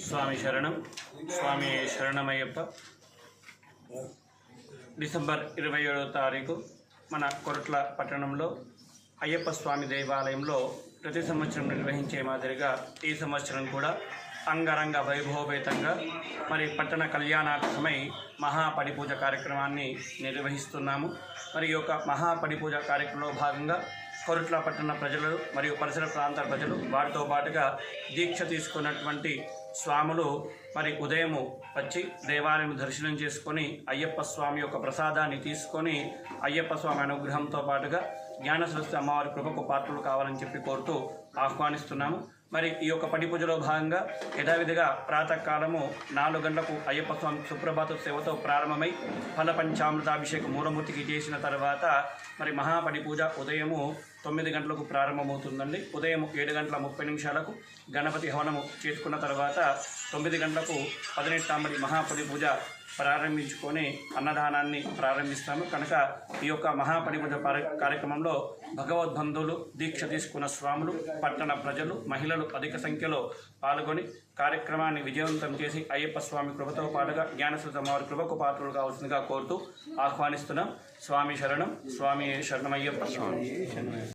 స్వామి శరణం. స్వామి శరణమయ్యప్ప. డిసెంబర్ 27వ తారీఖు మన కొరట్ల పట్టణంలో అయ్యప్ప స్వామి దేవాలయంలో ప్రతి సంవత్సరం నిర్వహించే మాదిరిగా ఈ సంవత్సరం కూడా అంగరంగ వైభవపేతంగా మరి పట్టణ కళ్యాణార్థమై మహాపడిపూజ కార్యక్రమాన్ని నిర్వహిస్తున్నాము. మరి ఈ యొక్క మహాపడిపూజ కార్యక్రమంలో భాగంగా కొరట్ల పట్టణ ప్రజలు మరియు పరిసర ప్రాంతాల ప్రజలు వారితో పాటుగా దీక్ష తీసుకున్నటువంటి స్వాములు మరి ఉదయము వచ్చి దేవాలయం దర్శనం చేసుకొని అయ్యప్ప స్వామి యొక్క ప్రసాదాన్ని తీసుకొని అయ్యప్ప స్వామి అనుగ్రహంతో పాటుగా జ్ఞాన సరస్వతి అమ్మవారి కృపకు పాత్రలు కావాలని చెప్పి కోరుతూ ఆహ్వానిస్తున్నాము. మరి ఈ యొక్క పడి పూజలో భాగంగా యథావిధిగా ప్రాతకాలము 4 గంటలకు అయ్యప్ప స్వామి సుప్రభాత సేవతో ప్రారంభమై ఫల పంచామృతాభిషేకం మూలమూర్తికి చేసిన తర్వాత మరి మహాపడి పూజ ఉదయము 9 గంటలకు ప్రారంభమవుతుందండి. ఉదయం 7:30 గణపతి హవనము చేసుకున్న తర్వాత 9 గంటలకు 18 మహాపడి పూజ ప్రారంభించుకొని అన్నదానాన్ని ప్రారంభిస్తాము. కనుక ఈ యొక్క మహాపడి పూజ కార్యక్రమంలో భగవద్బంధువులు, దీక్ష తీసుకున్న స్వాములు, పట్టణ ప్రజలు, మహిళలు అధిక సంఖ్యలో పాల్గొని కార్యక్రమాన్ని విజయవంతం చేసి అయ్యప్ప స్వామి కృపతో పాటుగా జ్ఞానసరస్వతి అమ్మవారి కృపకు పాత్రలు కావాల్సిందిగా కోరుతూ ఆహ్వానిస్తున్నాం. స్వామి శరణం. స్వామి శరణమయ్యప్ప. స్వామి శరణం.